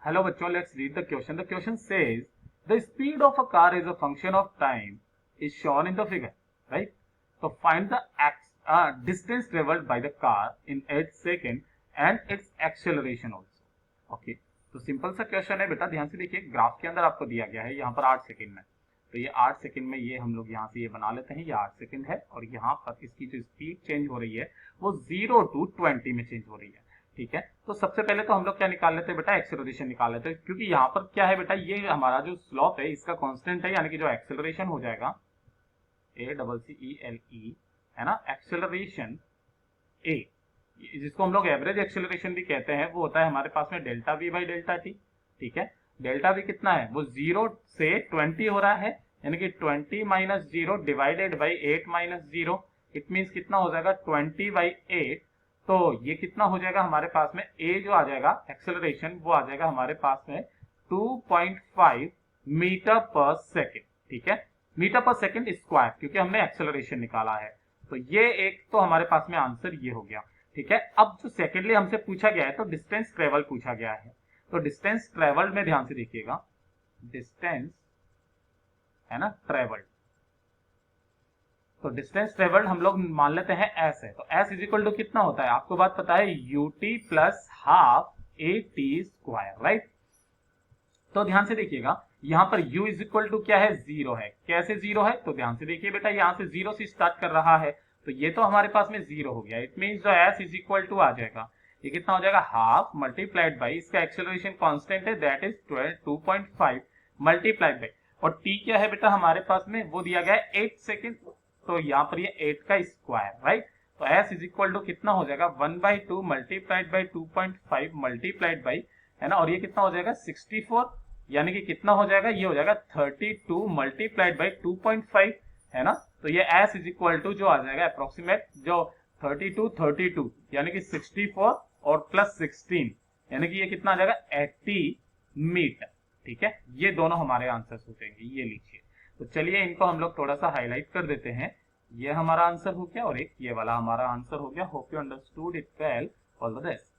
Hello bachcho, let's read the question. The question says the speed of a car is a function of time is shown in the figure, right? So find the distance traveled by the car in 8 seconds and its acceleration also. Okay, तो simple सा question है बेटा, ध्यान से देखिए। Graph के अंदर आपको दिया गया है यहाँ पर 8 सेकंड में, तो ये 8 सेकंड में ये हम लोग यहाँ से ये बना लेते हैं, ये 8 सेकंड है और यहाँ पर इसकी जो स्पीड चेंज हो रही है वो 0 to 20 में चेंज हो रही है। ठीक है, तो सबसे पहले तो हम लोग क्या निकाल लेते हैं बेटा, एक्सेलरेशन निकाल लेते हैं, क्योंकि यहाँ पर क्या है बेटा, ये हमारा जो स्लोप है इसका कांस्टेंट है, यानी कि जो एक्सेलरेशन हो जाएगा ACCELE है ना, एक्सेलरेशन ए, जिसको हम लोग एवरेज एक्सेलरेशन भी कहते हैं, वो होता है हमारे पास में delta we by delta T. ठीक है, डेल्टा वी कितना है, वो 0 से 20 हो रहा है, यानी कि 20 minus 0 divided by 8 minus 0, it means कितना हो जाएगा 20 बाई 8। तो ये कितना हो जाएगा हमारे पास में, ए जो आ जाएगा एक्सेलरेशन वो आ जाएगा हमारे पास में 2.5 मीटर पर सेकेंड। ठीक है, मीटर पर सेकेंड स्क्वायर, क्योंकि हमने एक्सेलरेशन निकाला है। तो ये एक तो हमारे पास में आंसर ये हो गया। ठीक है, अब जो सेकेंडली हमसे पूछा गया है तो डिस्टेंस ट्रेवल पूछा गया है, तो डिस्टेंस ट्रेवल में ध्यान से देखिएगा, डिस्टेंस है ना ट्रेवल्ड, तो डिस्टेंस ट्रेवल्ड हम लोग मान लेते हैं एस है, तो एस इज इक्वल टू कितना होता है, आपको बात पता है, UT plus half A T square, right. तो ध्यान से देखिएगा, यहाँ पर u इज इक्वल टू क्या है, 0 है। कैसे 0 है, तो ध्यान से देखिए बेटा, यहाँ से 0 से स्टार्ट कर रहा है, तो ये तो हमारे पास में 0 हो गया। इट मीन्स जो s इज इक्वल टू आ जाएगा, ये कितना हो जाएगा, हाफ मल्टीप्लाइड बाई इसका एक्सेलरेशन कांस्टेंट है, दैट इज 2.5 मल्टीप्लाइड बाई, और t क्या है बेटा हमारे पास में, वो दिया गया है 8 सेकेंड, तो यहाँ पर ये 8 का स्क्वायर, राइट। तो s इज इक्वल टू कितना हो जाएगा, 1/2 मल्टीप्लाइड बाई 2.5 मल्टीप्लाइड बाई, है ना, और ये कितना हो जाएगा 64, यानी कि कितना हो जाएगा, ये हो जाएगा 32 मल्टीप्लाइड बाई 2.5, है ना। तो ये s इज इक्वल टू जो आ जाएगा अप्रोक्सीमेट जो 32 यानी कि 64 और प्लस 16, यानी कि ये कितना आ जाएगा 80 मीटर। ठीक है, ये दोनों हमारे आंसर्स हो जाएंगे, ये लीजिए। तो चलिए इनको हम लोग थोड़ा सा हाईलाइट कर देते हैं। ये हमारा आंसर हो गया और एक ये वाला हमारा आंसर हो गया। Hope you understood it well. All the best.